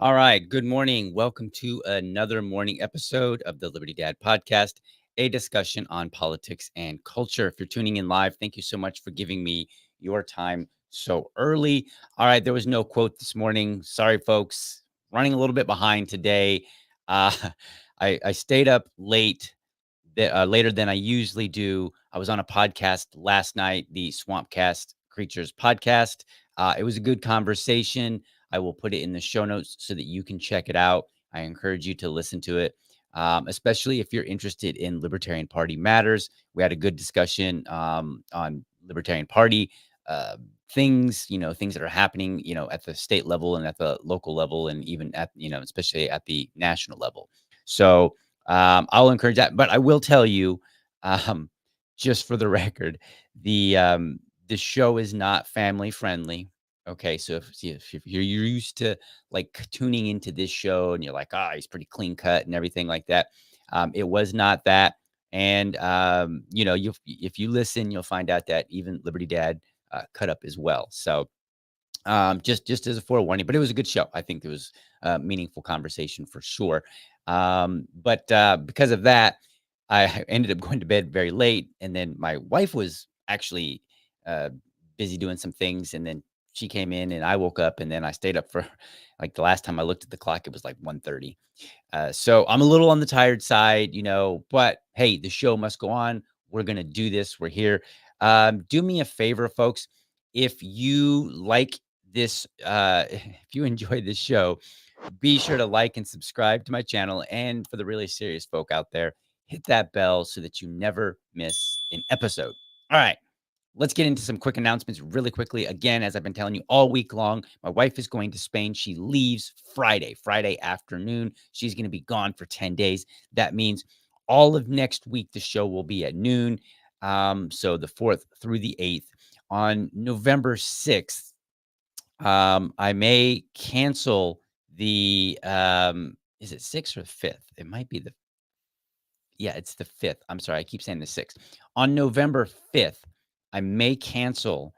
All right. Good morning. Welcome to another morning episode of the Liberty Dad podcast, a discussion on politics and culture. If you're tuning in live, thank you so much for giving me your time so early. All right. There was no quote this morning. Sorry, folks. Running a little bit behind today. Uh, I stayed up later than I usually do. I was on a podcast last night, the Swampcast Creatures podcast. It was a good conversation. I will put it in the show notes so that you can check it out. I encourage you to listen to it, especially if you're interested in Libertarian Party matters. We had a good discussion on Libertarian Party uh, things, things that are happening, at the state level and at the local level, and even at, especially at the national level. So I'll encourage that. But I will tell you, um, just for the record, the show is not family friendly. Okay, so if you're used to like tuning into this show and you're like, he's pretty clean cut and everything like that, it was not that. And you if you listen, you'll find out that even Liberty Dad cut up as well. So just as a forewarning, but it was a good show. I think it was a meaningful conversation for sure. But because of that, I ended up going to bed very late, and then my wife was actually uh, busy doing some things, and then she came in, and I woke up, and then I stayed up for like the last time I looked at the clock, it was like 1:30. So I'm a little on the tired side, but hey, the show must go on. We're gonna do this. We're here. Do me a favor, folks. If you like this, if you enjoy this show, be sure to like and subscribe to my channel. And for the really serious folk out there, hit that bell so that you never miss an episode. All right. Let's get into some quick announcements really quickly. Again, as I've been telling you all week long, my wife is going to Spain. She leaves Friday afternoon. She's going to be gone for 10 days. That means all of next week, the show will be at noon. So the 4th through the 8th. On November 6th, I may cancel is it 6th or 5th? It might be yeah, it's the 5th. I'm sorry, I keep saying the 6th. On November 5th, I may cancel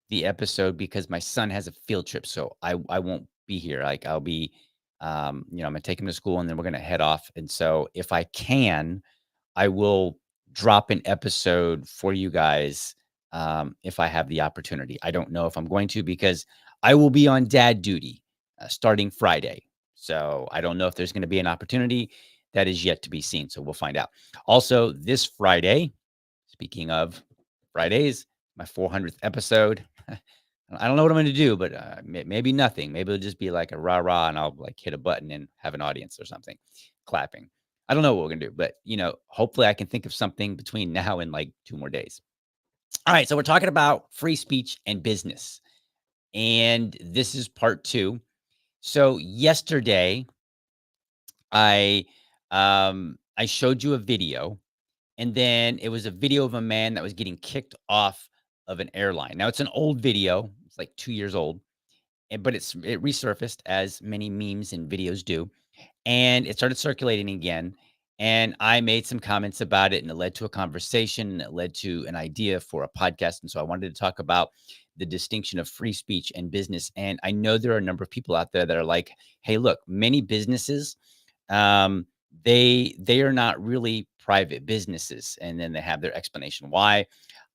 the episode because my son has a field trip, so I won't be here. Like, I'll be, I'm gonna take him to school, and then we're gonna head off, and so if I can, I will drop an episode for you guys, if I have the opportunity. I don't know if I'm going to because I will be on dad duty, starting Friday. So I don't know if there's gonna be an opportunity. That is yet to be seen, so we'll find out. Also, this Friday, speaking of Fridays, my 400th episode. I don't know what I'm gonna do, but, maybe nothing. Maybe it'll just be like a rah-rah, and I'll, like, hit a button and have an audience or something clapping. I don't know what we're gonna do, but, hopefully I can think of something between now and, like, 2 more days. Alright, so we're talking about free speech and business, and this is part 2. So yesterday, I, I showed you a video, and then it was a video of a man that was getting kicked off of an airline. Now, it's an old video. It's like 2 years old, but it resurfaced as many memes and videos do, and it started circulating again, and I made some comments about it, and it led to a conversation, and it led to an idea for a podcast, and so I wanted to talk about the distinction of free speech and business, and I know there are a number of people out there that are like, "Hey, look, many businesses, um, they are not really private businesses," and then they have their explanation why,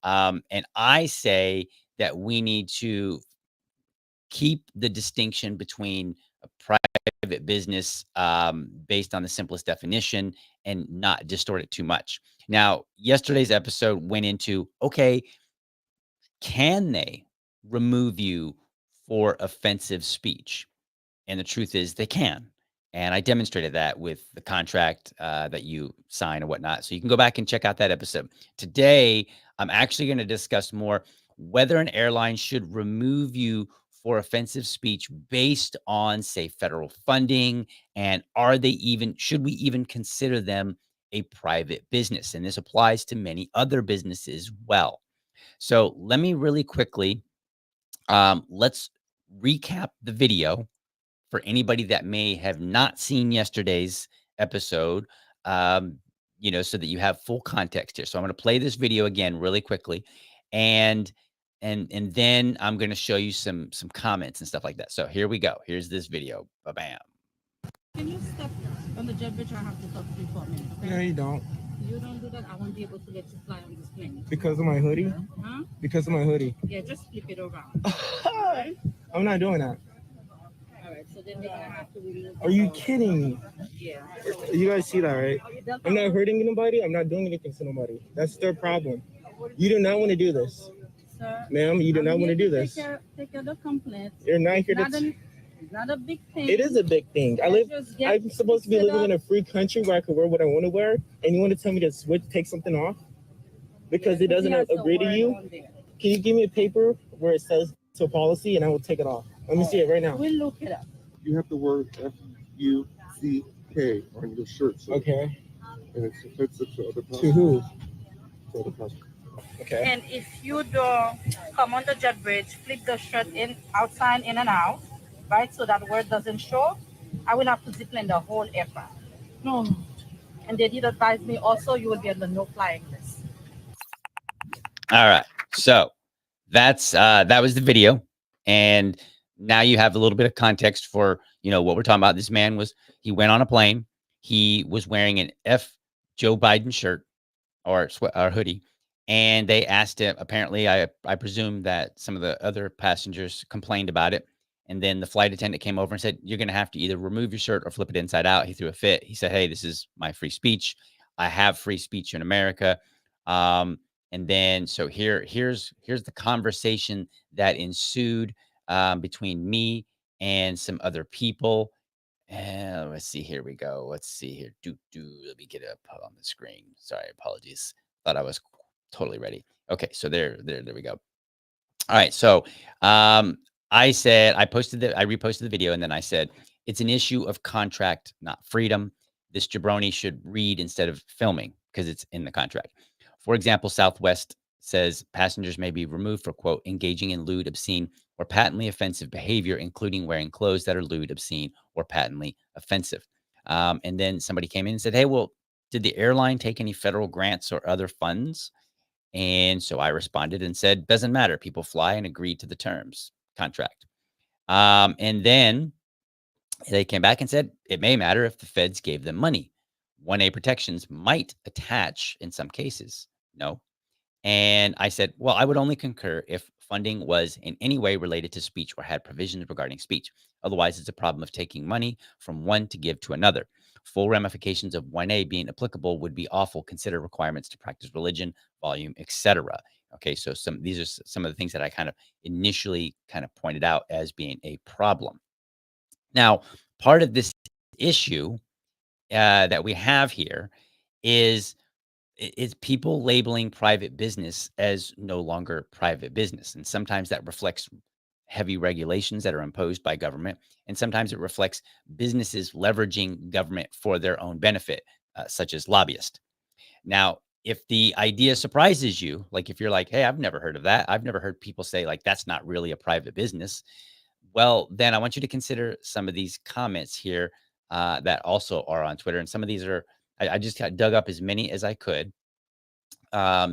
and I say that we need to keep the distinction between a private business, based on the simplest definition and not distort it too much. Now, yesterday's episode went into, okay, can they remove you for offensive speech? And the truth is they can. And I demonstrated that with the contract that you sign and whatnot. So you can go back and check out that episode. Today, I'm actually going to discuss more whether an airline should remove you for offensive speech based on, say, federal funding. And should we even consider them a private business? And this applies to many other businesses well. So let me really quickly, let's recap the video for anybody that may have not seen yesterday's episode, um, so that you have full context here. So I'm going to play this video again really quickly, and and then I'm going to show you some comments and stuff like that. So here we go. Here's this video. Ba bam. Can you step on the jet bridge? I have to talk to you for a minute, No, okay? you don't. You don't do that, I won't be able to let you fly on this plane. Because of my hoodie? Huh? Because of my hoodie. Yeah, just flip it around. All right? I'm not doing that. All right, so then they're gonna have to remove Are the you whole. kidding me? Yeah. So You guys see that, right? are you Delta I'm not or hurting anybody. I'm not doing anything to nobody. That's their problem. You do not want to do this. sir? Ma'am, you do I'm not want here to to do this. take care of the complaint. You're not It's here to. not it's not a big thing. It is a big thing. Let's just get I'm supposed to be fix it living up. in a free country where I can wear what I want to wear, and you want to tell me to switch, take something off Yeah, because it because he doesn't has a agree to word you? on there. Can you give me a paper where it says to a policy, and I will take it off? Let me All see it right. right now. We'll look it up. You have the word FUCK on your shirt, sir. Okay. And it's offensive to other To who? passengers. To other passengers. Okay. And if you don't come on the jet bridge, flip the shirt in, outside, in and out, right? So that word doesn't show. I will have to discipline the whole aircraft. No. And they did advise me also you will be on the no flying list. All right. So that was the video. And now you have a little bit of context for, what we're talking about. This man he went on a plane. He was wearing an F Joe Biden shirt or hoodie. And they asked him, apparently, I presume that some of the other passengers complained about it. And then the flight attendant came over and said, "You're going to have to either remove your shirt or flip it inside out." He threw a fit. He said, "Hey, this is my free speech. I have free speech in America." Um, and then so here's the conversation that ensued between me and some other people. And let's see. Here we go. Let's see here. Let me get it up on the screen. Sorry, apologies. Thought I was totally ready. Okay, so there we go. All right. So I reposted the video, and then I said it's an issue of contract, not freedom. This jabroni should read instead of filming because it's in the contract. For example, Southwest says passengers may be removed for quote engaging in lewd, obscene, or patently offensive behavior, including wearing clothes that are lewd, obscene, or patently offensive. And then somebody came in and said, "Hey, well, did the airline take any federal grants or other funds?" And so I responded and said, "Doesn't matter. People fly and agree to the terms contract." And then they came back and said it may matter if the feds gave them money. 1A protections might attach in some cases. No. And I said, well, I would only concur if funding was in any way related to speech or had provisions regarding speech. Otherwise, it's a problem of taking money from one to give to another. Full ramifications of 1A being applicable would be awful. Consider requirements to practice religion, volume, etc. Okay, so these are some of the things that I kind of initially kind of pointed out as being a problem. Now, part of this issue that we have here is people labeling private business as no longer private business. And sometimes that reflects heavy regulations that are imposed by government. And sometimes it reflects businesses leveraging government for their own benefit, such as lobbyists. Now, if the idea surprises you, like if you're like, "Hey, I've never heard of that. I've never heard people say like that's not really a private business." Well, then I want you to consider some of these comments here that also are on Twitter. And some of these I just got dug up as many as I could.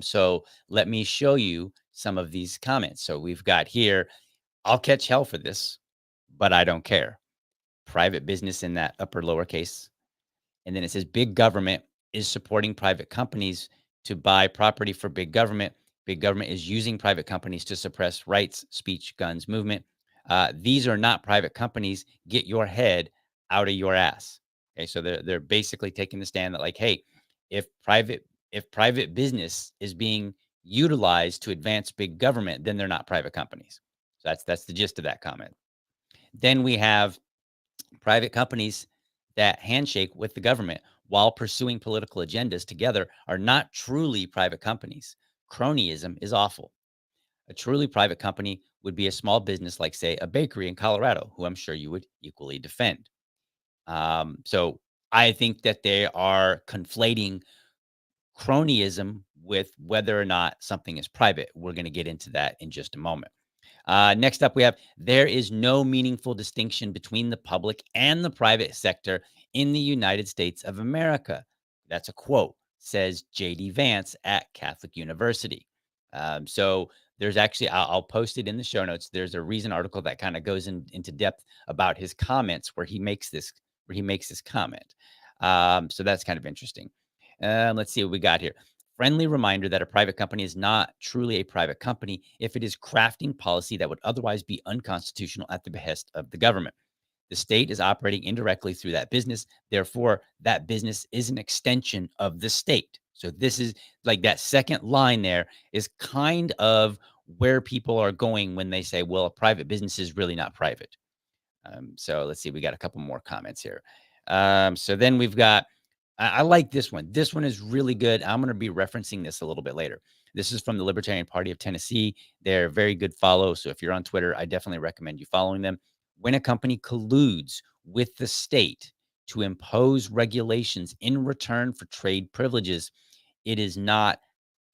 So let me show you some of these comments. So we've got here, "I'll catch hell for this, but I don't care." Private business in that upper lowercase. And then it says big government is supporting private companies to buy property for big government. Big government is using private companies to suppress rights, speech, guns, movement. These are not private companies. Get your head out of your ass. Okay, so they're basically taking the stand that like, hey, if private business is being utilized to advance big government, then they're not private companies. So that's the gist of that comment. Then we have private companies that handshake with the government while pursuing political agendas together are not truly private companies. Cronyism is awful. A truly private company would be a small business like, say, a bakery in Colorado, who I'm sure you would equally defend. So I think that they are conflating cronyism with whether or not something is private. We're going to get into that in just a moment. Next up, we have there is no meaningful distinction between the public and the private sector in the United States of America. That's a quote, says J.D. Vance at Catholic University. So there's actually, I'll post it in the show notes. There's a Reason article that kind of goes into depth about his comments where he makes this where he makes this comment. So that's kind of interesting. Let's see what we got here. Friendly reminder that a private company is not truly a private company if it is crafting policy that would otherwise be unconstitutional at the behest of the government. The state is operating indirectly through that business. Therefore, that business is an extension of the state. So this is like that second line there is kind of where people are going when they say, well, a private business is really not private. So let's see, we got a couple more comments here. So then we've got, I like this one. This one is really good. I'm going to be referencing this a little bit later. This is from the Libertarian Party of Tennessee. They're a very good follow. So if you're on Twitter, I definitely recommend you following them. When a company colludes with the state to impose regulations in return for trade privileges, it is not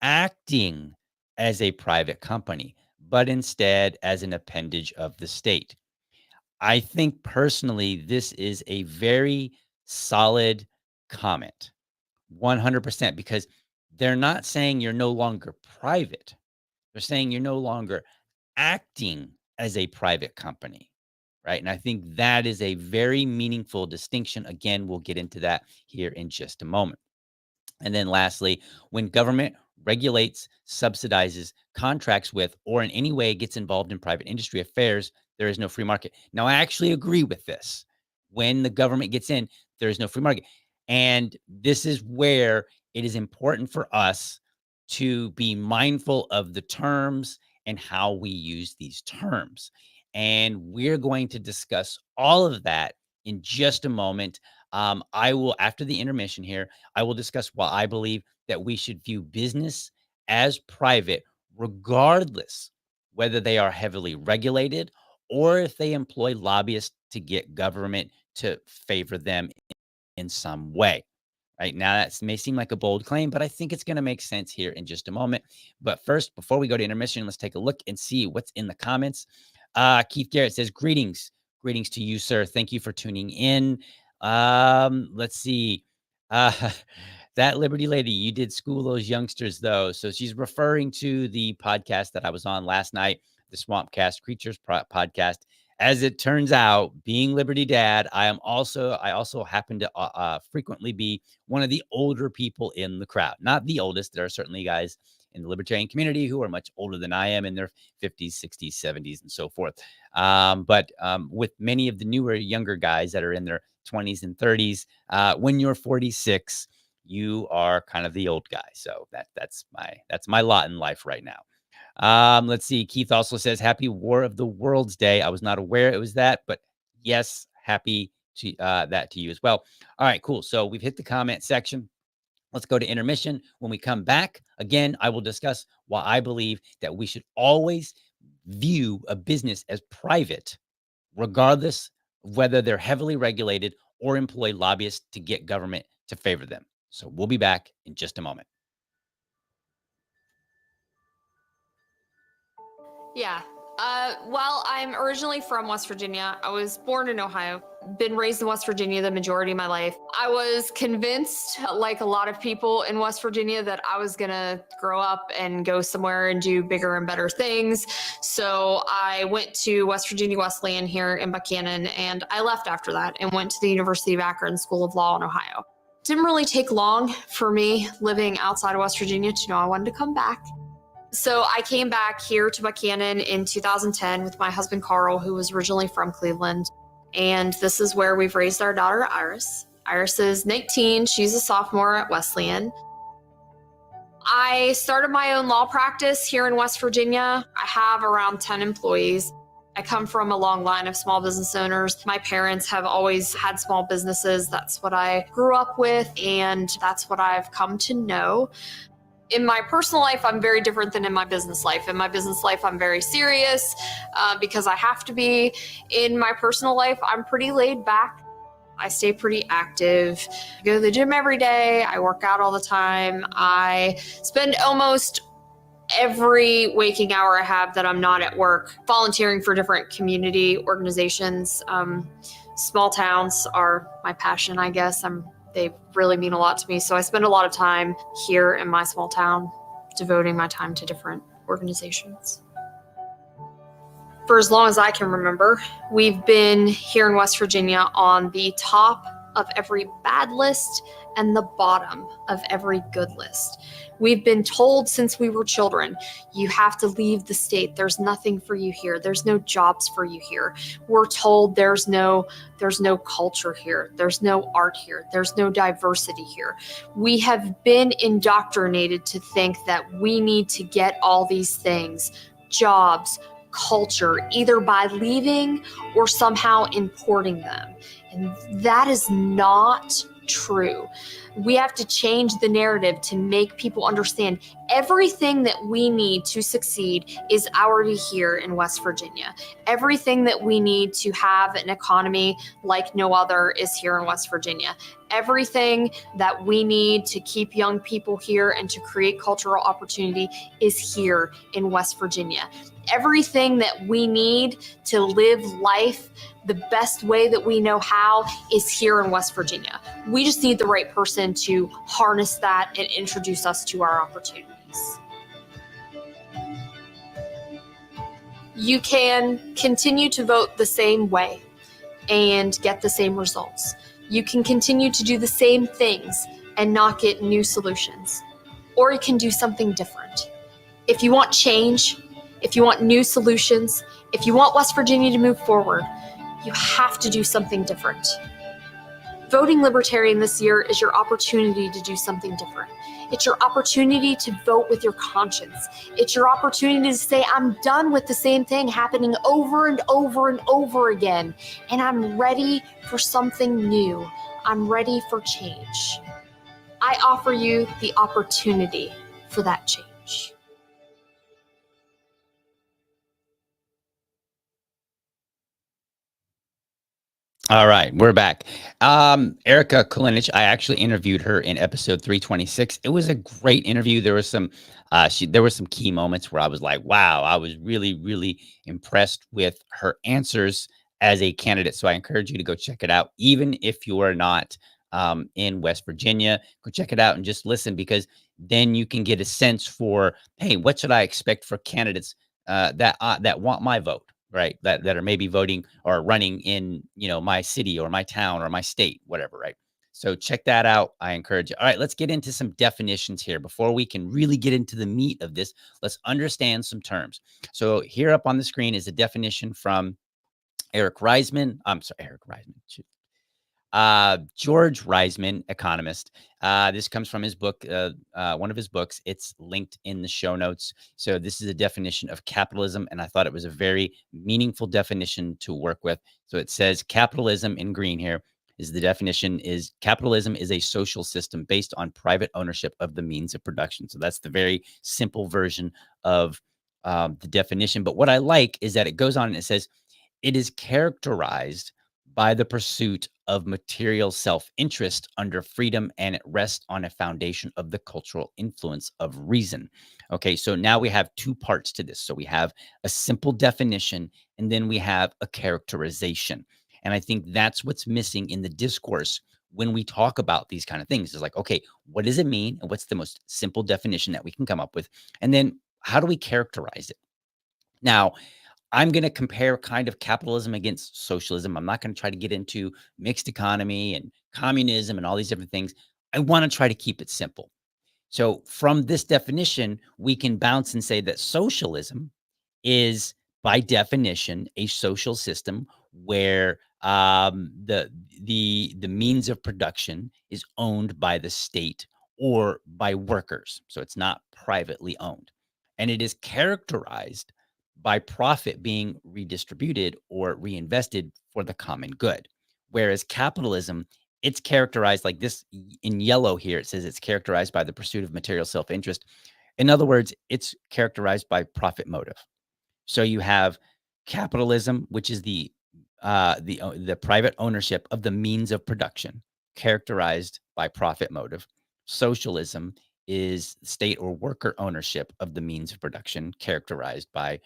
acting as a private company, but instead as an appendage of the state. I think personally, this is a very solid comment, 100%, because they're not saying you're no longer private. They're saying you're no longer acting as a private company, right? And I think that is a very meaningful distinction. Again, we'll get into that here in just a moment. And then lastly, when government regulates, subsidizes, contracts with, or in any way gets involved in private industry affairs, there is no free market. Now, I actually agree with this. When the government gets in, there is no free market. And this is where it is important for us to be mindful of the terms and how we use these terms. And we're going to discuss all of that in just a moment. I will, after the intermission here, I will discuss why I believe that we should view business as private, regardless whether they are heavily regulated or if they employ lobbyists to get government to favor them in some way. Right now, that may seem like a bold claim, but I think it's going to make sense here in just a moment. But first, before we go to intermission, let's take a look and see what's in the comments. Keith Garrett says, greetings to you, sir. Thank you for tuning in. Let's see. That Liberty lady, you did school those youngsters, though. So she's referring to the podcast that I was on last night, the Swampcast Creatures podcast. As it turns out, being Liberty Dad, I also happen to frequently be one of the older people in the crowd. Not the oldest. There are certainly guys in the libertarian community who are much older than I am, in their 50s, 60s, 70s, and so forth. But with many of the newer, younger guys that are in their 20s and 30s, when you're 46, you are kind of the old guy. So that's my lot in life right now. Let's see. Keith also says, happy War of the Worlds Day. I was not aware it was that, but yes, happy to that to you as well. All right, cool. So we've hit the comment section. Let's go to intermission. When we come back, again, I will discuss why I believe that we should always view a business as private, regardless of whether they're heavily regulated or employ lobbyists to get government to favor them. So we'll be back in just a moment. Yeah. Well, I'm originally from West Virginia. I was born in Ohio, been raised in West Virginia the majority of my life. I was convinced, like a lot of people in West Virginia, that I was going to grow up and go somewhere and do bigger and better things. So I went to West Virginia Wesleyan here in Buchanan, and I left after that and went to the University of Akron School of Law in Ohio. Didn't really take long for me living outside of West Virginia to know I wanted to come back. So I came back here to Buchanan in 2010 with my husband, Carl, who was originally from Cleveland. And this is where we've raised our daughter, Iris. Iris is 19. She's a sophomore at Wesleyan. I started my own law practice here in West Virginia. I have around 10 employees. I come from a long line of small business owners. My parents have always had small businesses. That's what I grew up with, and that's what I've come to know. In my personal life, I'm very different than in my business life. In my business life, I'm very serious because I have to be. In my personal life, I'm pretty laid back. I stay pretty active. I go to the gym every day. I work out all the time. I spend almost every waking hour I have that I'm not at work volunteering for different community organizations. Small towns are my passion, I guess. They really mean a lot to me. So I spend a lot of time here in my small town, devoting my time to different organizations. for as long as I can remember. We've been here in West Virginia on the top of every bad list and the bottom of every good list. We've been told since we were children, you have to leave the state. There's nothing for you here. There's no jobs for you here. We're told there's no culture here. There's no art here. There's no diversity here. We have been indoctrinated to think that we need to get all these things, jobs, culture, either by leaving or somehow importing them. And that is not true. We have to change the narrative to make people understand everything that we need to succeed is already here in West Virginia. Everything that we need to have an economy like no other is here in West Virginia. Everything that we need to keep young people here and to create cultural opportunity is here in West Virginia. Everything that we need to live life the best way that we know how is here in West Virginia. We just need the right person to harness that and introduce us to our opportunities. You can continue to vote the same way and get the same results. You can continue to do the same things and not get new solutions. Or you can do something different. If you want change, if you want new solutions, if you want West Virginia to move forward, you have to do something different. Voting Libertarian this year is your opportunity to do something different. It's your opportunity to vote with your conscience. It's your opportunity to say, I'm done with the same thing happening over and over and over again, and I'm ready for something new. I'm ready for change. I offer you the opportunity for that change. All right, we're back. Erica Kulinich, I actually interviewed her in episode 326. It was a great interview. There was some key moments where I was like, wow, I was really, really impressed with her answers as a candidate. So I encourage you to go check it out. Even if you are not in West Virginia, go check it out and just listen, because then you can get a sense for, hey, what should I expect for candidates that want my vote? Right. That are maybe voting or running in, my city or my town or my state, whatever. Right. So check that out. I encourage you. All right. Let's get into some definitions here before we can really get into the meat of this. Let's understand some terms. So here up on the screen is a definition from George Reisman, economist. This comes from his book, one of his books. It's linked in the show notes. So this is a definition of capitalism, and I thought it was a very meaningful definition to work with. So it says capitalism in green here is the definition is capitalism is a social system based on private ownership of the means of production. So that's the very simple version of the definition. But what I like is that it goes on and it says it is characterized by the pursuit of material self-interest under freedom, and it rests on a foundation of the cultural influence of reason. Okay, so now we have two parts to this. So we have a simple definition, and then we have a characterization. And I think that's what's missing in the discourse when we talk about these kind of things. It's like, okay, what does it mean? And what's the most simple definition that we can come up with? And then how do we characterize it? Now, I'm going to compare kind of capitalism against socialism. I'm not going to try to get into mixed economy and communism and all these different things. I want to try to keep it simple. So from this definition, we can bounce and say that socialism is, by definition, a social system where the means of production is owned by the state or by workers. So it's not privately owned. And it is characterized by profit being redistributed or reinvested for the common good. Whereas capitalism, it's characterized like this in yellow here. It says it's characterized by the pursuit of material self-interest. In other words, it's characterized by profit motive. So you have capitalism, which is the private ownership of the means of production, characterized by profit motive. Socialism is state or worker ownership of the means of production, characterized by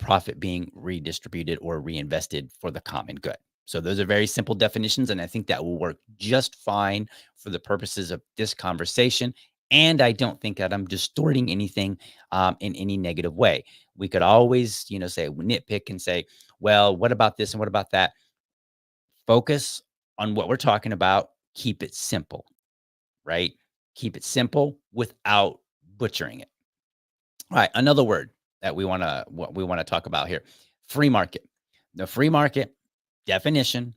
profit being redistributed or reinvested for the common good. So those are very simple definitions, and I think that will work just fine for the purposes of this conversation And I don't think that I'm distorting anything in any negative way. We could always, say nitpick and say, well, what about this and what about that? Focus on what we're talking about. Keep it simple, right? Keep it simple without butchering it. All right, another word that what we want to talk about here: free market. The free market definition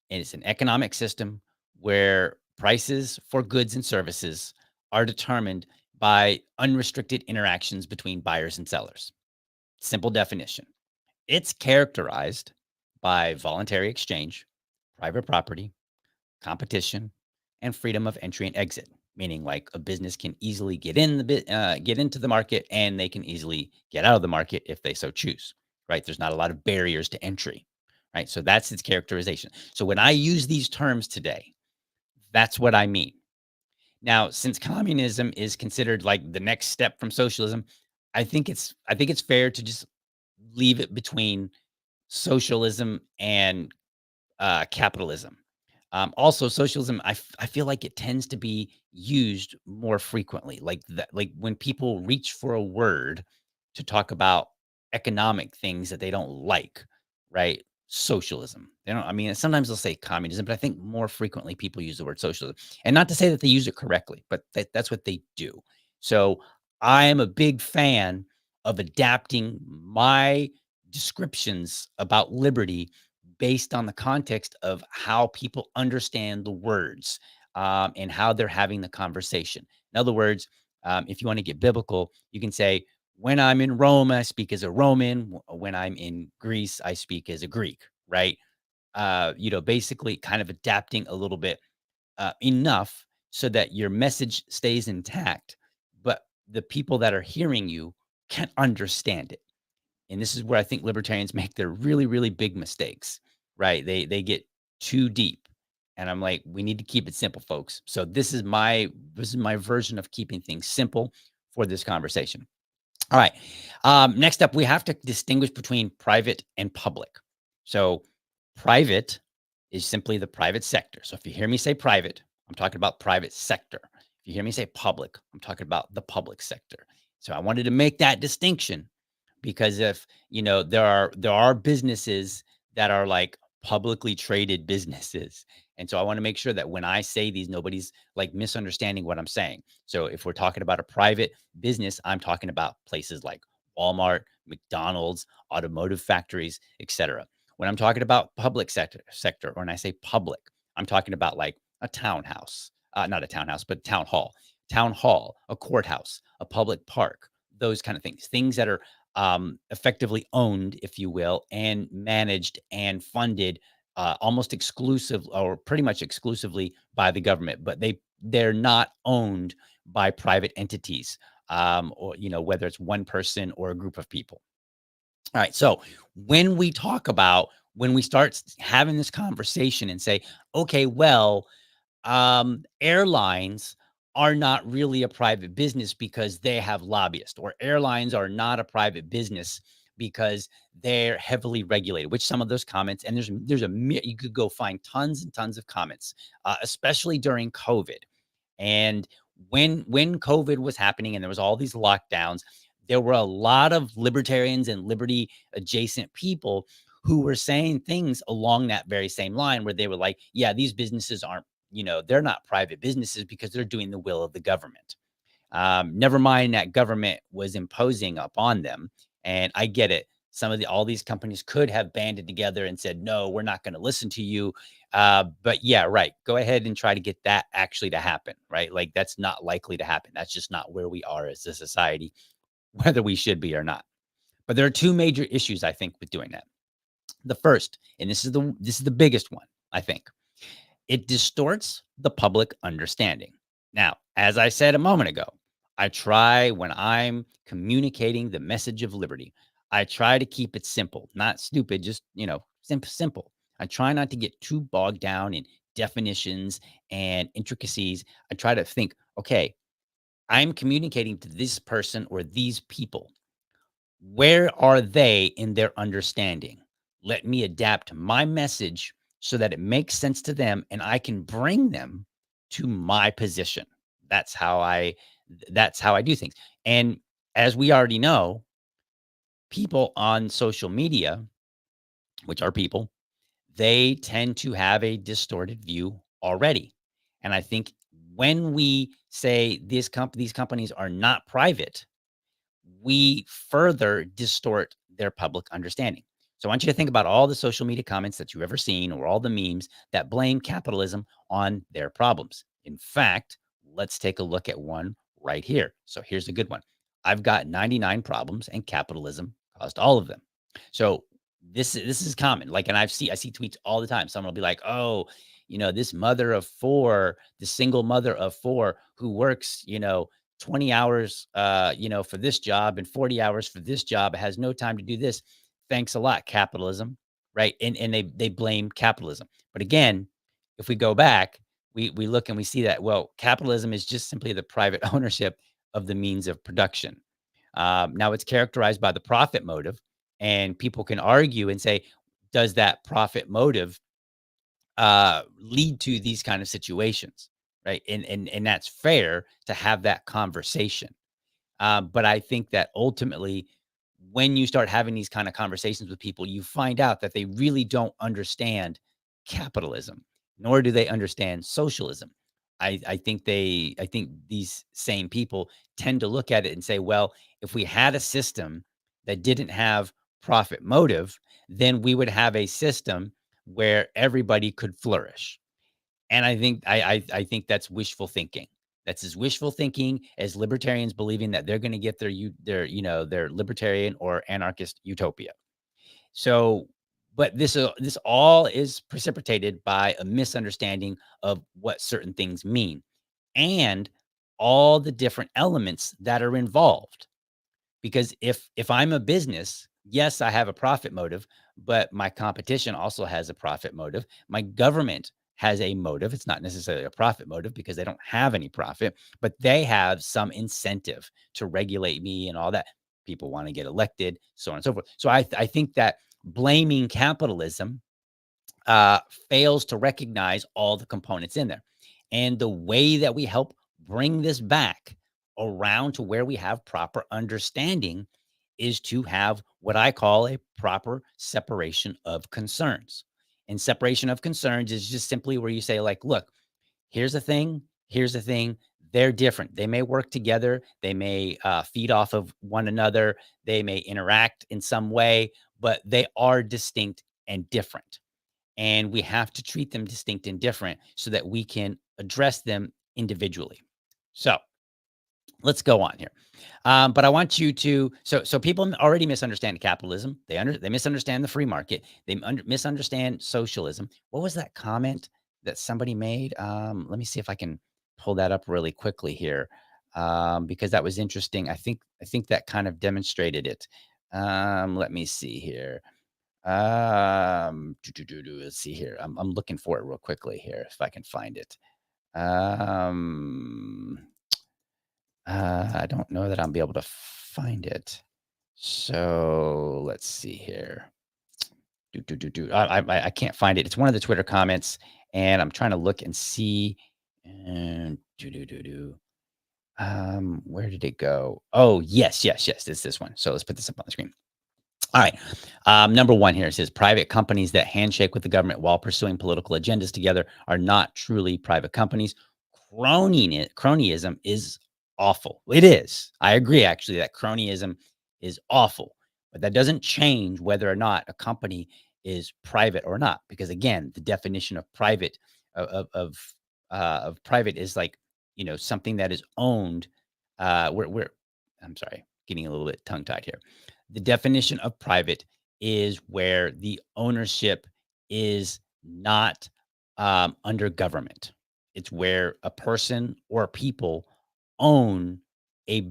is an economic system where prices for goods and services are determined by unrestricted interactions between buyers and sellers. Simple definition. It's characterized by voluntary exchange, private property, competition, and freedom of entry and exit. Meaning, like a business can easily get into the market, and they can easily get out of the market if they so choose. Right? There's not a lot of barriers to entry. Right? So that's its characterization. So when I use these terms today, that's what I mean. Now, since communism is considered like the next step from socialism, I think it's fair to just leave it between socialism and capitalism. Also, socialism, I feel like it tends to be used more frequently, like that, like when people reach for a word to talk about economic things that they don't like, right? Socialism. They don't. I mean, sometimes they'll say communism, but I think more frequently people use the word socialism, and not to say that they use it correctly, but that's what they do. So I am a big fan of adapting my descriptions about liberty based on the context of how people understand the words and how they're having the conversation. In other words, if you want to get biblical, you can say, when I'm in Rome, I speak as a Roman. When I'm in Greece, I speak as a Greek, right? Basically kind of adapting a little bit enough so that your message stays intact, but the people that are hearing you can understand it. And this is where I think libertarians make their really, really big mistakes, right? They get too deep. And I'm like, we need to keep it simple, folks. So this is my version of keeping things simple for this conversation. All right. Next up, we have to distinguish between private and public. So private is simply the private sector. So if you hear me say private, I'm talking about private sector. If you hear me say public, I'm talking about the public sector. So I wanted to make that distinction because if there are businesses that are like publicly traded businesses, and so I want to make sure that when I say these, nobody's like misunderstanding what I'm saying. So if we're talking about a private business, I'm talking about places like Walmart, McDonald's, automotive factories, etc. When I'm talking about public sector, or when I say public, I'm talking about like a townhouse, not a townhouse, but town hall, a courthouse, a public park, those kind of things that are effectively owned, if you will, and managed and funded almost exclusive or pretty much exclusively by the government, but they're not owned by private entities, or whether it's one person or a group of people. All right. So when we start having this conversation and say, okay, well, airlines are not really a private business because they have lobbyists, or airlines are not a private business because they're heavily regulated, which some of those comments, and you could go find tons and tons of comments, especially during COVID. And when COVID was happening and there was all these lockdowns, there were a lot of libertarians and liberty adjacent people who were saying things along that very same line, where they were like, yeah, these businesses aren't, they're not private businesses because they're doing the will of the government. Never mind that government was imposing upon them. And I get it. All these companies could have banded together and said, no, we're not going to listen to you. But yeah, right. Go ahead and try to get that actually to happen, right? Like that's not likely to happen. That's just not where we are as a society, whether we should be or not. But there are two major issues, I think, with doing that. The first, and this is the biggest one, I think, it distorts the public understanding. Now, as I said a moment ago, I try, when I'm communicating the message of liberty, I try to keep it simple, not stupid, just, simple. I try not to get too bogged down in definitions and intricacies. I try to think, okay, I'm communicating to this person or these people. Where are they in their understanding? Let me adapt my message so that it makes sense to them and I can bring them to my position. That's how I That's how I do things. And as we already know, people on social media, which are people, they tend to have a distorted view already. And I think when we say these companies are not private, we further distort their public understanding. So I want you to think about all the social media comments that you've ever seen or all the memes that blame capitalism on their problems. In fact, let's take a look at one right here. So here's a good one. I've got 99 problems and capitalism caused all of them. So this is common. Like, and I see tweets all the time. Someone will be like, "Oh, this mother of four, the single mother of four who works, 20 hours, for this job and 40 hours for this job, has no time to do this. Thanks a lot, capitalism." Right. And they blame capitalism. But again, if we go back, we look and we see that, well, capitalism is just simply the private ownership of the means of production. Now it's characterized by the profit motive, and people can argue and say, does that profit motive lead to these kind of situations? Right. And that's fair to have that conversation. But I think that ultimately, when you start having these kind of conversations with people, you find out that they really don't understand capitalism, nor do they understand socialism. I think these same people tend to look at it and say, well, if we had a system that didn't have profit motive, then we would have a system where everybody could flourish. And I think that's wishful thinking. That's as wishful thinking as libertarians believing that they're going to get their libertarian or anarchist utopia. So, but this all is precipitated by a misunderstanding of what certain things mean and all the different elements that are involved. Because if I'm a business, yes, I have a profit motive, but my competition also has a profit motive. My government has a motive. It's not necessarily a profit motive because they don't have any profit, but they have some incentive to regulate me and all that. People want to get elected, so on and so forth. So I think that blaming capitalism fails to recognize all the components in there. And the way that we help bring this back around to where we have proper understanding is to have what I call a proper separation of concerns. And separation of concerns is just simply where you say, like, look, here's the thing, here's the thing. They're different. They may work together. They may feed off of one another. They may interact in some way, but they are distinct and different. And we have to treat them distinct and different so that we can address them individually. So let's go on here. But I want you to, so people already misunderstand capitalism. They misunderstand the free market. They misunderstand socialism. What was that comment that somebody made? Let me see if I can pull that up really quickly here, because that was interesting. I think that kind of demonstrated it. Let me see here. Let's see here. I'm looking for it real quickly here if I can find it. I don't know that I'll be able to find it. So let's see here. I can't find it. It's one of the Twitter comments, and I'm trying to look and see. And where did it go? Oh, yes. It's this one. So let's put this up on the screen. All right. Number one here, it says private companies that handshake with the government while pursuing political agendas together are not truly private companies. Cronyism is awful. It is. I agree, actually, that cronyism is awful. But that doesn't change whether or not a company is private or not. Because again, the definition of private of private is like, something that is owned. I'm sorry, getting a little bit tongue tied here. The definition of private is where the ownership is not under government. It's where a person or people own a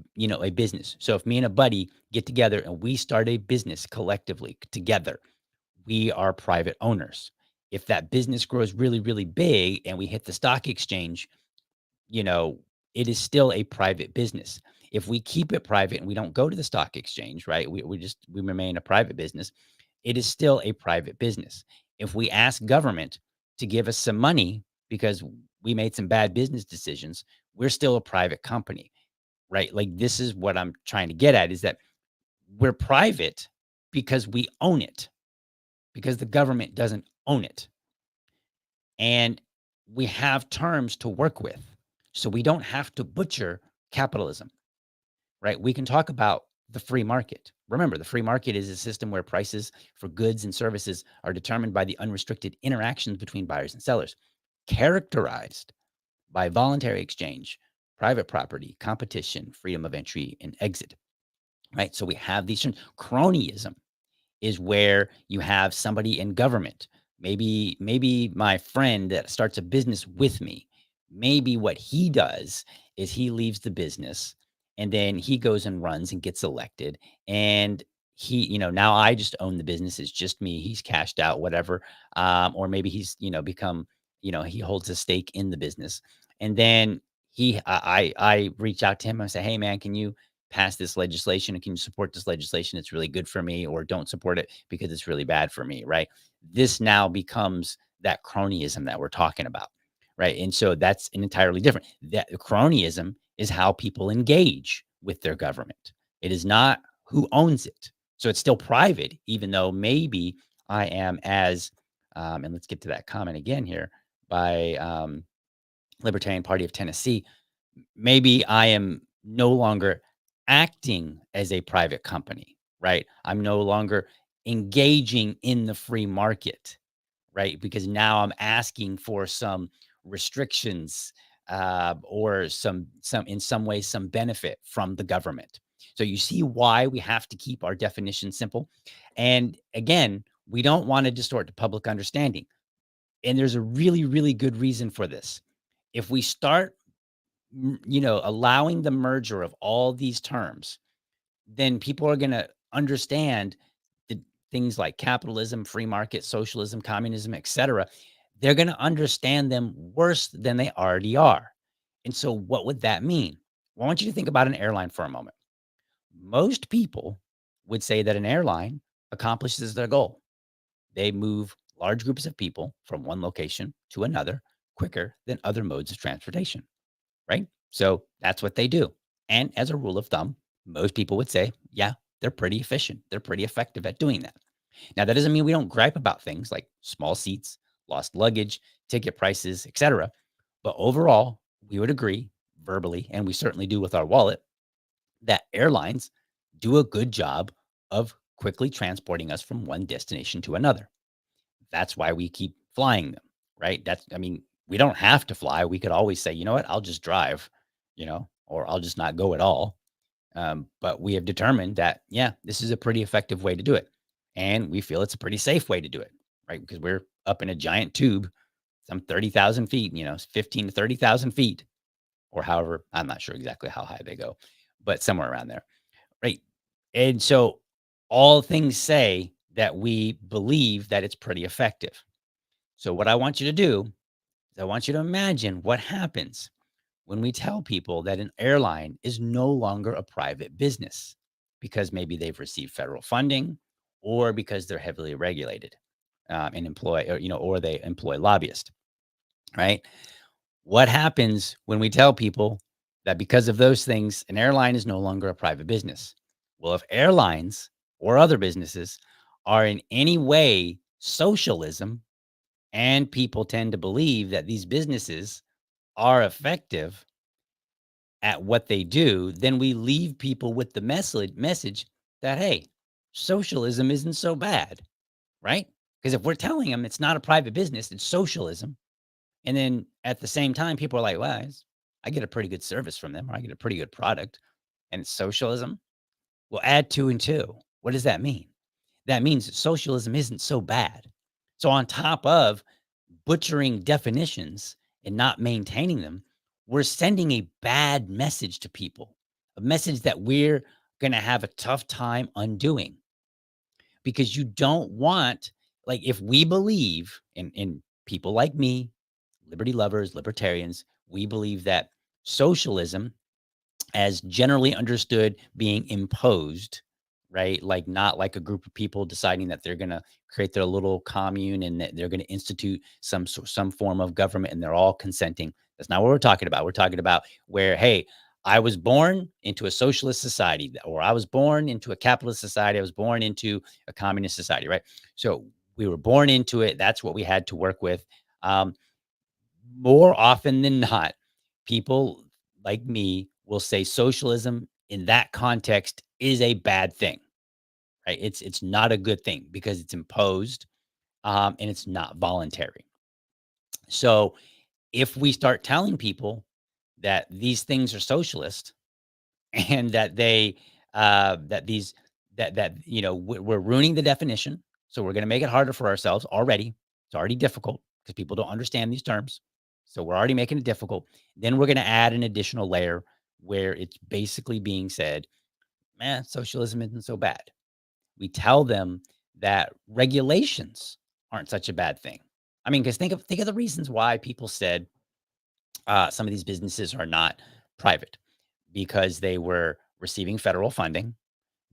business. So if me and a buddy get together and we start a business collectively together, we are private owners. If that business grows really, really big and we hit the stock exchange, it is still a private business. If we keep it private and we don't go to the stock exchange, right? We remain a private business. It is still a private business. If we ask government to give us some money because we made some bad business decisions, we're still a private company. right? Like, this is what I'm trying to get at, is that we're private because we own it, because the government doesn't own it. And we have terms to work with. So we don't have to butcher capitalism, right? We can talk about the free market. Remember, the free market is a system where prices for goods and services are determined by the unrestricted interactions between buyers and sellers, characterized by voluntary exchange, private property, competition, freedom of entry and exit, right? So we have these terms. Cronyism is where you have somebody in government, maybe my friend that starts a business with me, maybe what he does is he leaves the business and then he goes and runs and gets elected, and he, now I just own the business, it's just me, he's cashed out, whatever. Or maybe he's, become, he holds a stake in the business, and then I reach out to him and say, hey man, can you pass this legislation, and can you support this legislation? It's really good for me, or don't support it because it's really bad for me, right? This now becomes that cronyism that we're talking about, right? And so that's an entirely different. That cronyism is how people engage with their government. It is not who owns it. So it's still private, even though maybe I am as, and let's get to that comment again here by Libertarian Party of Tennessee. Maybe I am no longer acting as a private company, right? I'm no longer engaging in the free market, right? Because now I'm asking for some restrictions, or some in some way some benefit from the government. So you see why we have to keep our definition simple. And again, we don't want to distort the public understanding. And there's a really, really good reason for this. If we start allowing the merger of all these terms, then people are going to understand the things like capitalism, free market, socialism, communism, etc. They're going to understand them worse than they already are. And so what would that mean? Well, I want you to think about an airline for a moment. Most people would say that an airline accomplishes their goal. They move large groups of people from one location to another quicker than other modes of transportation, right? So that's what they do. And as a rule of thumb, most people would say, yeah, they're pretty efficient. They're pretty effective at doing that. Now, that doesn't mean we don't gripe about things like small seats, lost luggage, ticket prices, etc. But overall, we would agree verbally, and we certainly do with our wallet, that airlines do a good job of quickly transporting us from one destination to another. That's why we keep flying them, right? We don't have to fly. We could always say, you know what, I'll just drive, or I'll just not go at all. But we have determined that, yeah, this is a pretty effective way to do it. And we feel it's a pretty safe way to do it, right? Because we're up in a giant tube, some 30,000 feet, 15 to 30,000 feet, or however, I'm not sure exactly how high they go, but somewhere around there, right? And so all things say that we believe that it's pretty effective. So what I want you to do is I want you to imagine what happens when we tell people that an airline is no longer a private business because maybe they've received federal funding, or because they're heavily regulated, and or they employ lobbyists, right? What happens when we tell people that because of those things, an airline is no longer a private business? Well, if airlines or other businesses are in any way socialism, and people tend to believe that these businesses are effective at what they do, then we leave people with the message that, hey, socialism isn't so bad, right? Because if we're telling them it's not a private business, it's socialism, and then at the same time, people are like, well, I get a pretty good service from them, or I get a pretty good product, and it's socialism. Well, add two and two. What does that mean? That means that socialism isn't so bad. So on top of butchering definitions and not maintaining them, we're sending a bad message to people, a message that we're going to have a tough time undoing, because you don't want, like, if we believe in people like me, liberty lovers, libertarians, we believe that socialism, as generally understood, being imposed, right? Like, not like a group of people deciding that they're going to create their little commune and that they're going to institute some form of government and they're all consenting. That's not what we're talking about. We're talking about where, hey, I was born into a socialist society, or I was born into a capitalist society. I was born into a communist society, right? So we were born into it. That's what we had to work with. Um, More often than not, people like me will say socialism in that context is a bad thing, right? It's not a good thing because it's imposed, and it's not voluntary. So if we start telling people that these things are socialist and that they that these that we're ruining the definition, so we're going to make it harder for ourselves already. It's already difficult because people don't understand these terms, so we're already making it difficult. Then we're going to add an additional layer where it's basically being said, man, socialism isn't so bad. We tell them that regulations aren't such a bad thing. I mean, because think of the reasons why people said some of these businesses are not private, because they were receiving federal funding,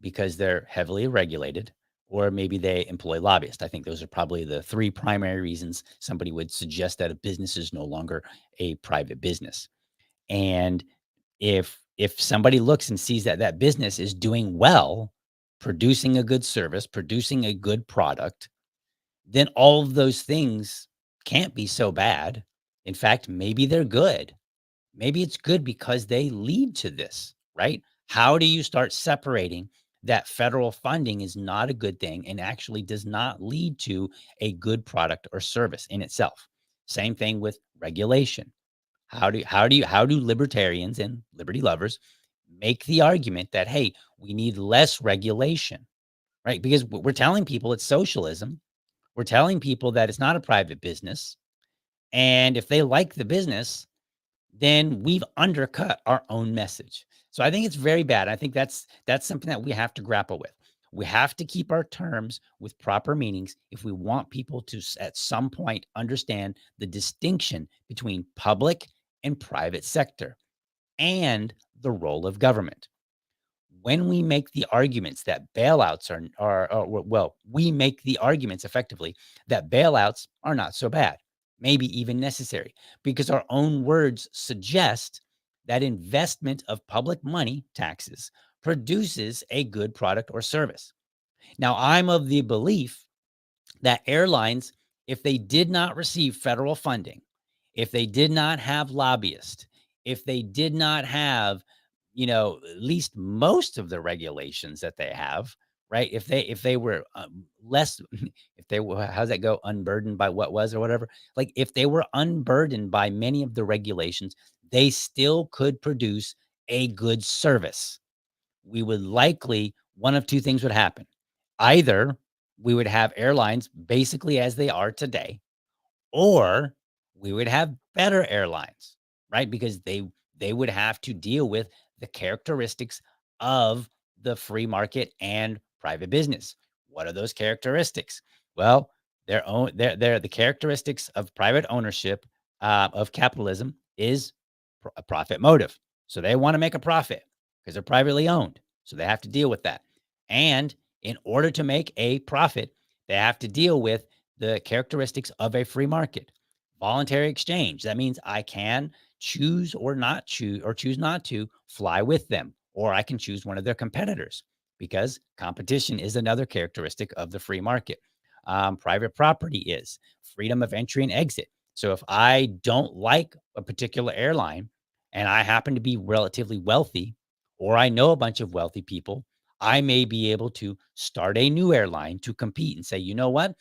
because they're heavily regulated, or maybe they employ lobbyists. I think those are probably the three primary reasons somebody would suggest that a business is no longer a private business. And if somebody looks and sees that that business is doing well, producing a good service, producing a good product, then all of those things can't be so bad. In fact, maybe they're good. Maybe it's good because they lead to this, right? How do you start separating that federal funding is not a good thing and actually does not lead to a good product or service in itself? Same thing with regulation. How do libertarians and liberty lovers make the argument that, hey, we need less regulation, right? Because we're telling people it's socialism. We're telling people that it's not a private business. And if they like the business, then we've undercut our own message. So I think it's very bad. I think that's something that we have to grapple with. We have to keep our terms with proper meanings if we want people to at some point understand the distinction between public and private sector and the role of government. When we make the arguments that bailouts well, we make the arguments effectively that bailouts are not so bad, maybe even necessary, because our own words suggest that investment of public money, taxes, produces a good product or service. Now, I'm of the belief that airlines, if they did not receive federal funding, if they did not have lobbyists, if they did not have, at least most of the regulations that they have, right? If they were less, if they were, how's that go? Unburdened by what was or whatever. Like if they were unburdened by many of the regulations, they still could produce a good service. We would likely, one of two things would happen. Either we would have airlines basically as they are today, or we would have better airlines, right? Because they would have to deal with the characteristics of the free market and private business. What are those characteristics? Well, they're the characteristics of private ownership of capitalism is a profit motive. So they want to make a profit because they're privately owned. So they have to deal with that. And in order to make a profit, they have to deal with the characteristics of a free market. Voluntary exchange. That means I can choose or not choose, or choose not to fly with them, or I can choose one of their competitors, because competition is another characteristic of the free market. Private property is freedom of entry and exit. So if I don't like a particular airline and I happen to be relatively wealthy, or I know a bunch of wealthy people, I may be able to start a new airline to compete and say, you know what?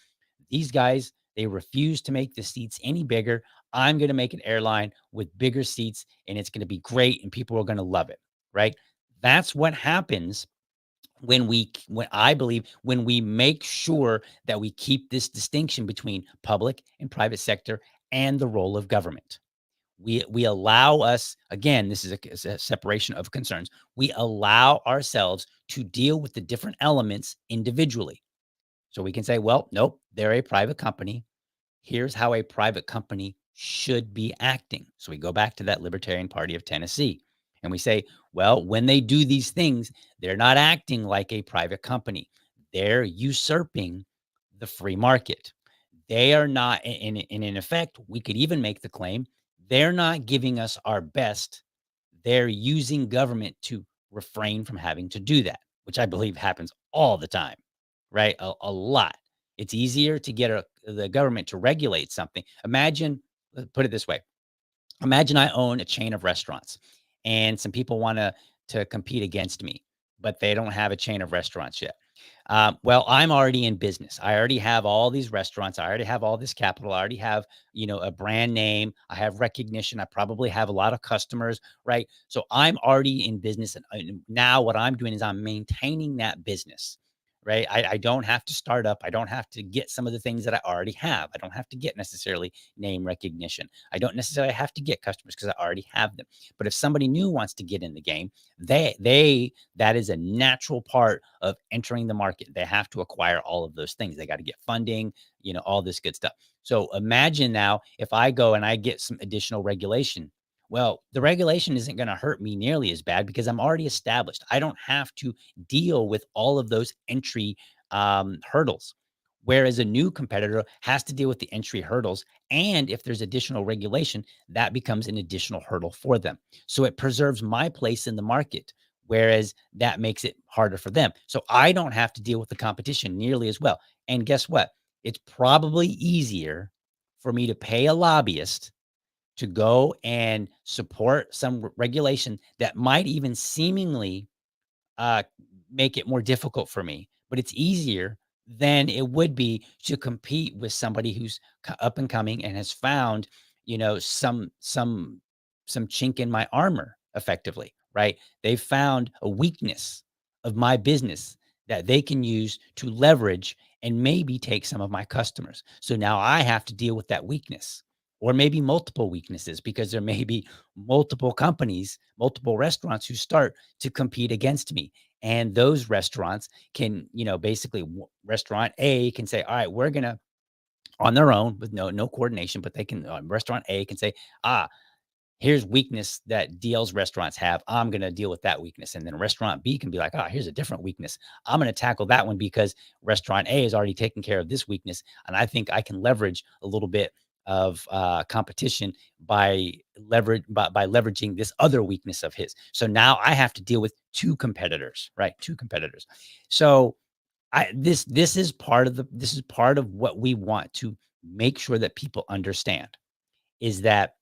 These guys, they refuse to make the seats any bigger. I'm going to make an airline with bigger seats and it's going to be great and people are going to love it, right? That's what happens when I believe when we make sure that we keep this distinction between public and private sector and the role of government. We allow us, again, this is a separation of concerns. We allow ourselves to deal with the different elements individually. So we can say, well, nope, they're a private company. Here's how a private company should be acting. So we go back to that Libertarian Party of Tennessee and we say, well, when they do these things, they're not acting like a private company. They're usurping the free market. They are not, and in effect, we could even make the claim they're not giving us our best. they're using government to refrain from having to do that, which I believe happens all the time, right? A lot. It's easier to get the government to regulate something. Imagine, put it this way. Imagine I own a chain of restaurants and some people want to compete against me, but they don't have a chain of restaurants yet. Well, I'm already in business. I already have all these restaurants. I already have all this capital. I already have, a brand name. I have recognition. I probably have a lot of customers, right? So I'm already in business. And now what I'm doing is I'm maintaining that business, right? I don't have to start up. I don't have to get some of the things that I already have. I don't have to get necessarily name recognition. I don't necessarily have to get customers because I already have them. But if somebody new wants to get in the game, that is a natural part of entering the market. They have to acquire all of those things. They got to get funding, all this good stuff. So imagine now if I go and I get some additional regulation. Well, the regulation isn't going to hurt me nearly as bad because I'm already established. I don't have to deal with all of those entry hurdles. Whereas a new competitor has to deal with the entry hurdles. And if there's additional regulation, that becomes an additional hurdle for them. So it preserves my place in the market, whereas that makes it harder for them. So I don't have to deal with the competition nearly as well. And guess what? It's probably easier for me to pay a lobbyist to go and support some regulation that might even seemingly uh, make it more difficult for me, but it's easier than it would be to compete with somebody who's up and coming and has found, some chink in my armor effectively, right? They found a weakness of my business that they can use to leverage and maybe take some of my customers. So now I have to deal with that weakness or maybe multiple weaknesses because there may be multiple companies, multiple restaurants who start to compete against me. And those restaurants can, basically restaurant A can say, all right, we're going to on their own with no coordination, but they can, restaurant A can say, here's weakness that DL's restaurants have. I'm going to deal with that weakness. And then restaurant B can be like, here's a different weakness. I'm going to tackle that one because restaurant A is already taking care of this weakness. And I think I can leverage a little bit of competition by leveraging this other weakness of his. So now I have to deal with two competitors, right? Two competitors. So this is part of what we want to make sure that people understand is that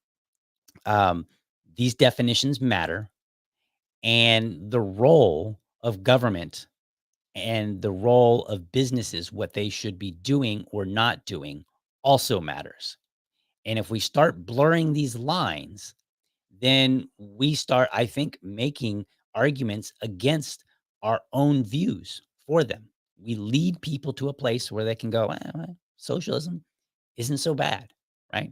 these definitions matter and the role of government and the role of businesses, what they should be doing or not doing also matters. And if we start blurring these lines, then we start, I think, making arguments against our own views for them. We lead people to a place where they can go, socialism isn't so bad, right?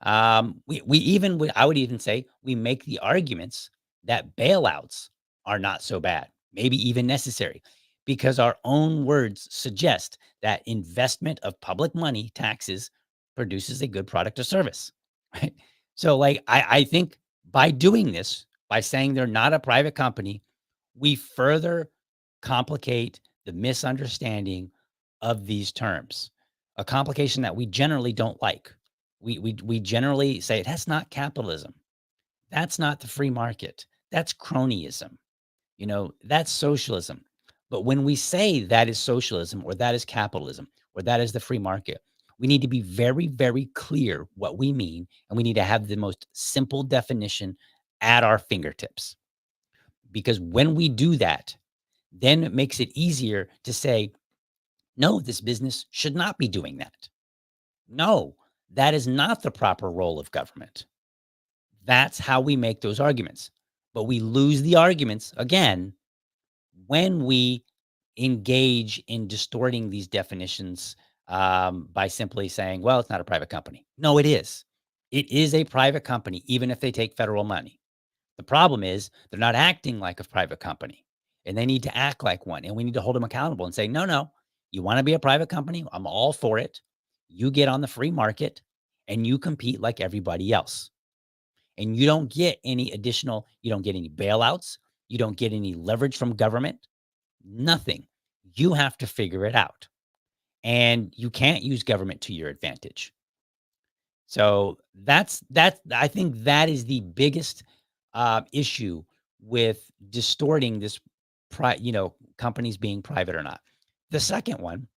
I would even say we make the arguments that bailouts are not so bad, maybe even necessary, because our own words suggest that investment of public money, taxes, produces a good product or service, right? So, like, I think by doing this, by saying they're not a private company, we further complicate the misunderstanding of these terms, a complication that we generally don't like. We generally say that's not capitalism. That's not the free market. That's cronyism. That's socialism. But when we say that is socialism or that is capitalism or that is the free market, we need to be very, very clear what we mean. And we need to have the most simple definition at our fingertips. Because when we do that, then it makes it easier to say, no, this business should not be doing that. No, that is not the proper role of government. That's how we make those arguments. But we lose the arguments again when we engage in distorting these definitions by simply saying, well, it's not a private company. No, it is. It is a private company, even if they take federal money. The problem is they're not acting like a private company and they need to act like one. And we need to hold them accountable and say, no, you want to be a private company? I'm all for it. You get on the free market and you compete like everybody else. And you don't get any bailouts. You don't get any leverage from government, nothing. You have to figure it out. And you can't use government to your advantage. So I think that is the biggest issue with distorting this, companies being private or not. The second one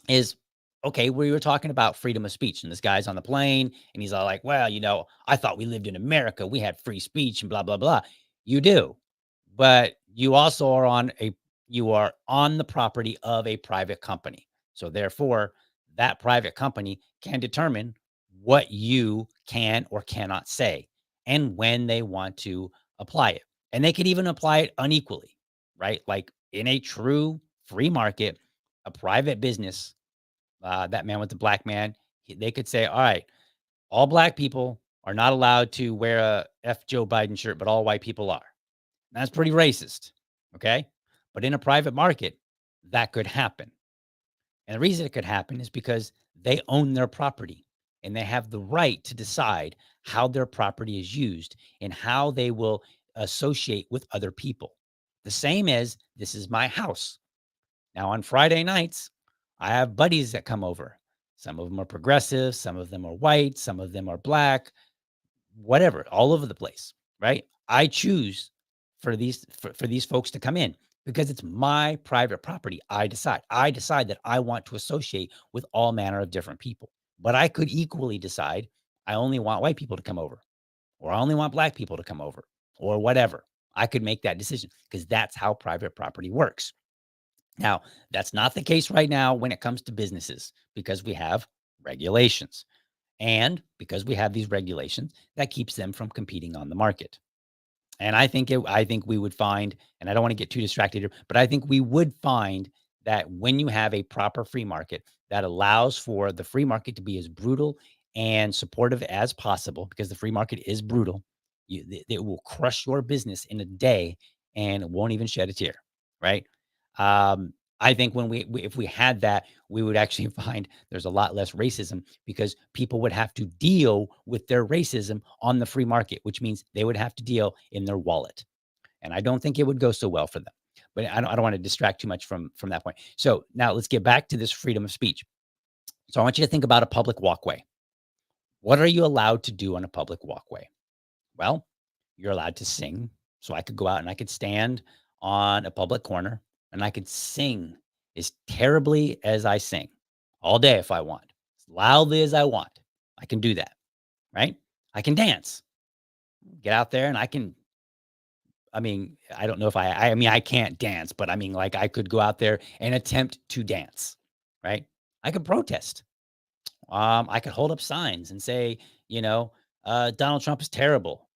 is, okay, we were talking about freedom of speech, and this guy's on the plane and he's all like, well, I thought we lived in America. We had free speech and blah, blah, blah. You do, but you also you are on the property of a private company. So therefore, that private company can determine what you can or cannot say and when they want to apply it. And they could even apply it unequally, right? Like in a true free market, a private business, that man with the black man, they could say, all right, all black people are not allowed to wear a F Joe Biden shirt, but all white people are. That's pretty racist. Okay. But in a private market, that could happen. And the reason it could happen is because they own their property and they have the right to decide how their property is used and how they will associate with other people. The same as this is my house. Now, on Friday nights, I have buddies that come over. Some of them are progressive, some of them are white, some of them are black, whatever, all over the place, right? I choose for these folks to come in because it's my private property. I decide. I decide that I want to associate with all manner of different people. But I could equally decide I only want white people to come over, or I only want black people to come over, or whatever. I could make that decision because that's how private property works. Now, that's not the case right now when it comes to businesses because we have regulations. And because we have these regulations, that keeps them from competing on the market. And I think we would find, and I don't want to get too distracted here, but I think we would find that when you have a proper free market that allows for the free market to be as brutal and supportive as possible, because the free market is brutal, it will crush your business in a day and it won't even shed a tear, right? I think when if we had that, we would actually find there's a lot less racism because people would have to deal with their racism on the free market, which means they would have to deal in their wallet. And I don't think it would go so well for them. But I don't want to distract too much from that point. So now let's get back to this freedom of speech. So I want you to think about a public walkway. What are you allowed to do on a public walkway? Well, you're allowed to sing. So I could go out and I could stand on a public corner and I could sing as terribly as I sing all day if I want, as loudly as I want. I can do that, right? I can dance, get out there and I can, I don't know if I can't dance, but like I could go out there and attempt to dance, right? I could protest. I could hold up signs and say, Donald Trump is terrible.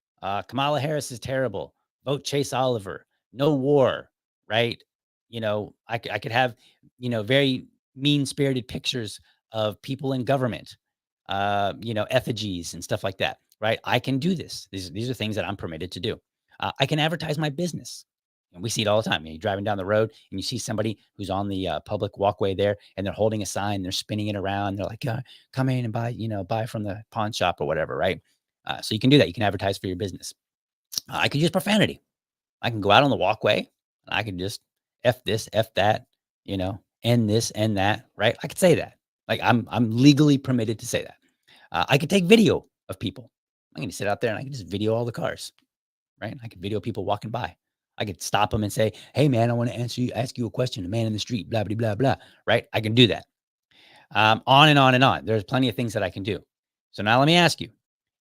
Kamala Harris is terrible. Vote Chase Oliver. No war, right? I could have, very mean-spirited pictures of people in government, effigies and stuff like that, right? I can do this. These are things that I'm permitted to do. I can advertise my business. And we see it all the time. You're driving down the road and you see somebody who's on the public walkway there and they're holding a sign, they're spinning it around. They're like, come in and buy from the pawn shop or whatever, right? So you can do that. You can advertise for your business. I could use profanity. I can go out on the walkway and I can just F this, F that, end this, end that, right? I could say that. Like I'm legally permitted to say that. I could take video of people. I can sit out there and I can just video all the cars, right? I could video people walking by. I could stop them and say, hey man, I want to ask you a question. A man in the street, blah, blah, blah, blah, right? I can do that. On and on and on. There's plenty of things that I can do. So now let me ask you,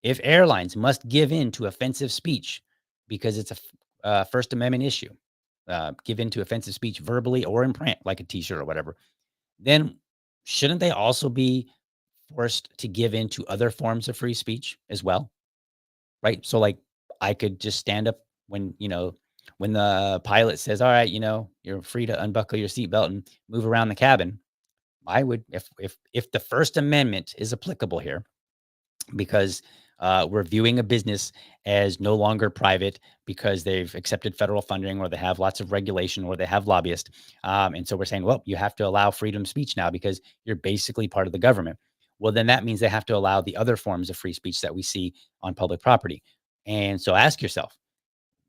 if airlines must give in to offensive speech because it's a First Amendment issue, give in to offensive speech verbally or in print, like a t-shirt or whatever, then shouldn't they also be forced to give in to other forms of free speech as well? Right? So like I could just stand up when the pilot says, all right, you're free to unbuckle your seatbelt and move around the cabin. I would, if the First Amendment is applicable here, because we're viewing a business as no longer private because they've accepted federal funding or they have lots of regulation or they have lobbyists. And so we're saying, well, you have to allow freedom of speech now because you're basically part of the government. Well, then that means they have to allow the other forms of free speech that we see on public property. And so ask yourself,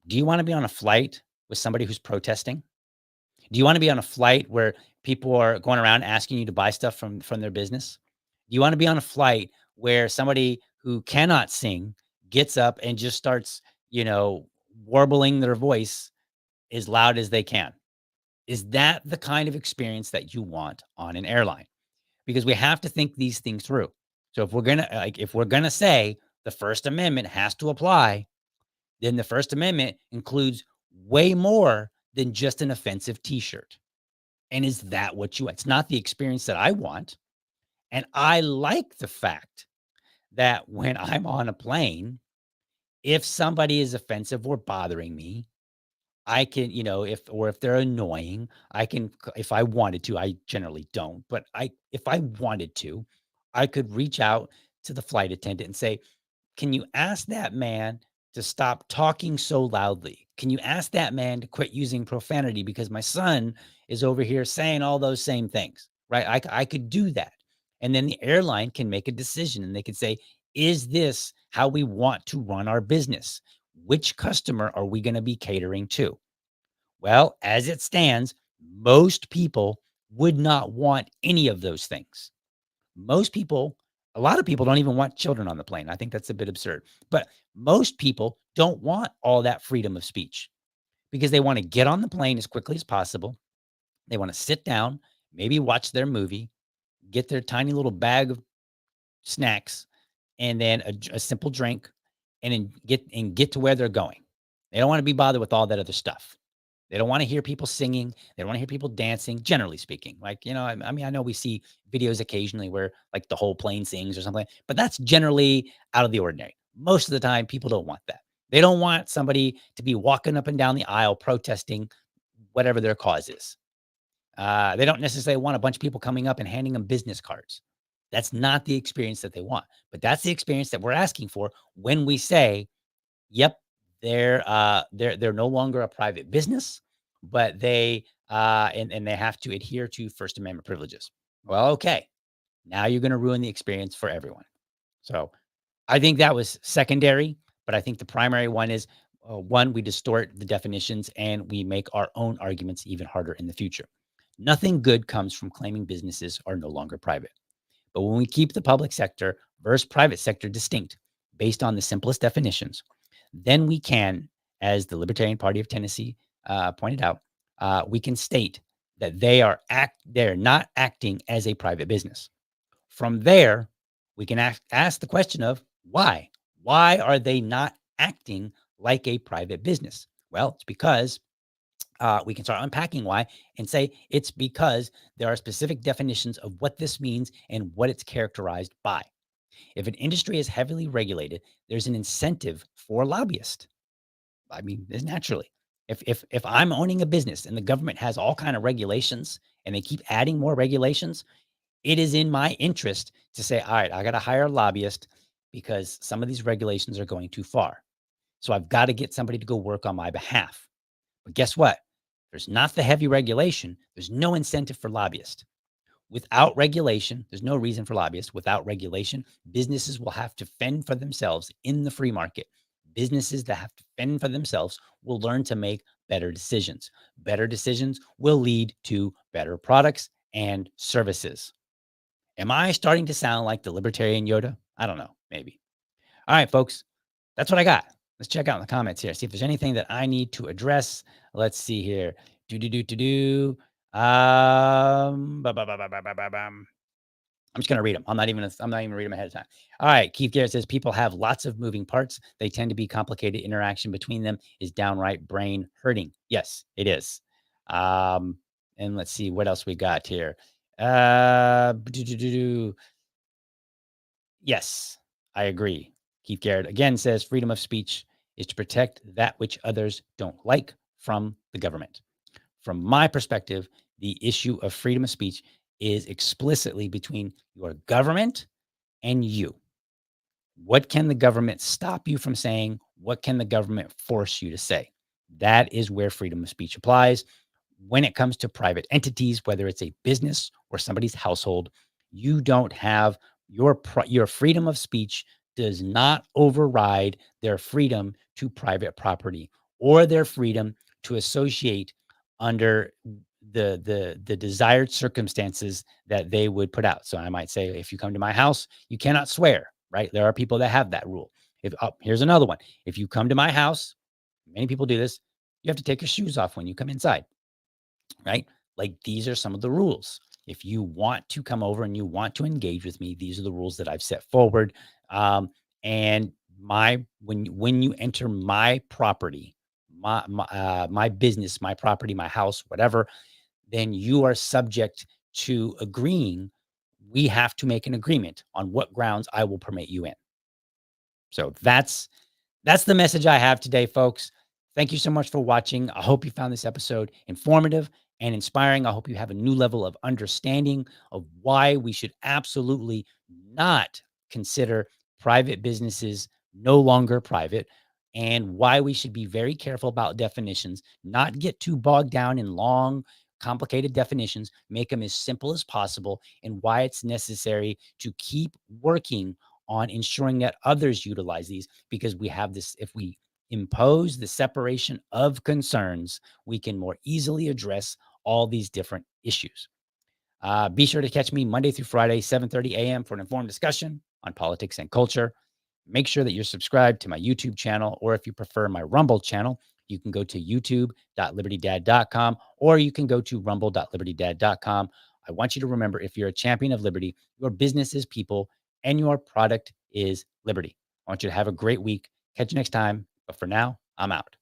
do you want to be on a flight with somebody who's protesting? Do you want to be on a flight where people are going around asking you to buy stuff from their business? Do you want to be on a flight where somebody who cannot sing gets up and just starts, warbling their voice as loud as they can. Is that the kind of experience that you want on an airline? Because we have to think these things through. So if we're gonna say the First Amendment has to apply, then the First Amendment includes way more than just an offensive T-shirt. And is that what you want? It's not the experience that I want. And I like the fact that when I'm on a plane, if somebody is offensive or bothering me, I can, if they're annoying, if I wanted to, I generally don't, but if I wanted to, I could reach out to the flight attendant and say, can you ask that man to stop talking so loudly? Can you ask that man to quit using profanity because my son is over here saying all those same things, right? I could do that. And then the airline can make a decision and they could say, is this how we want to run our business? Which customer are we going to be catering to? Well, as it stands, most people would not want any of those things. A lot of people don't even want children on the plane. I think that's a bit absurd. But most people don't want all that freedom of speech because they want to get on the plane as quickly as possible. They want to sit down, maybe watch their movie, get their tiny little bag of snacks, and then a simple drink, and then get to where they're going. They don't want to be bothered with all that other stuff. They don't want to hear people singing. They don't want to hear people dancing, generally speaking. Like, I mean, I know we see videos occasionally where like the whole plane sings or something, but that's generally out of the ordinary. Most of the time, people don't want that. They don't want somebody to be walking up and down the aisle protesting whatever their cause is. They don't necessarily want a bunch of people coming up and handing them business cards. That's not the experience that they want. But that's the experience that we're asking for when we say, yep, they're no longer a private business, but they and they have to adhere to First Amendment privileges. Well, okay, now you're going to ruin the experience for everyone. So I think that was secondary, but I think the primary one is one, we distort the definitions and we make our own arguments even harder in the future. Nothing good comes from claiming businesses are no longer private. But when we keep the public sector versus private sector distinct based on the simplest definitions, then we can, as the Libertarian Party of Tennessee pointed out, we can state that they're not acting as a private business. From there, we can ask the question of why? Why are they not acting like a private business? Well, it's because we can start unpacking why and say it's because there are specific definitions of what this means and what it's characterized by. If an industry is heavily regulated, there's an incentive for lobbyists. I mean, naturally, if I'm owning a business and the government has all kind of regulations and they keep adding more regulations, it is in my interest to say, all right, I got to hire a lobbyist because some of these regulations are going too far. So I've got to get somebody to go work on my behalf. But guess what? There's not the heavy regulation. There's no incentive for lobbyists. Without regulation, there's no reason for lobbyists. Without regulation, businesses will have to fend for themselves in the free market. Businesses that have to fend for themselves will learn to make better decisions. Better decisions will lead to better products and services. Am I starting to sound like the libertarian Yoda? I don't know, maybe. All right, folks, that's what I got. Let's check out in the comments here, see if there's anything that I need to address. Let's see here. I'm just going to read them. I'm not even reading them ahead of time. All right. Keith Garrett says people have lots of moving parts. They tend to be complicated. Interaction between them is downright brain hurting. Yes, it is. And let's see what else we got here. Yes, I agree. Keith Garrett again says freedom of speech is to protect that which others don't like from the government. From my perspective, the issue of freedom of speech is explicitly between your government and you. What can the government stop you from saying? What can the government force you to say? That is where freedom of speech applies. When it comes to private entities, whether it's a business or somebody's household, you don't have your freedom of speech does not override their freedom to private property or their freedom to associate under the desired circumstances that they would put out. So I might say, if you come to my house, you cannot swear, right? There are people that have that rule. Here's another one. If you come to my house, many people do this, you have to take your shoes off when you come inside, right? Like these are some of the rules. If you want to come over and you want to engage with me, these are the rules that I've set forward. And when you enter my property, my business, my property, my house, whatever, then you are subject to agreeing. We have to make an agreement on what grounds I will permit you in. So that's the message I have today, folks. Thank you so much for watching. I hope you found this episode informative and inspiring. I hope you have a new level of understanding of why we should absolutely not consider private businesses no longer private, and why we should be very careful about definitions, not get too bogged down in long, complicated definitions, make them as simple as possible, and why it's necessary to keep working on ensuring that others utilize these, because we have this, if we impose the separation of concerns, we can more easily address all these different issues. Be sure to catch me Monday through Friday, 7:30 a.m. for an informed discussion on politics and culture. Make sure that you're subscribed to my YouTube channel, or if you prefer my Rumble channel, you can go to youtube.libertydad.com, or you can go to rumble.libertydad.com. I want you to remember, if you're a champion of liberty, your business is people and your product is liberty. I want you to have a great week. Catch you next time. But for now, I'm out.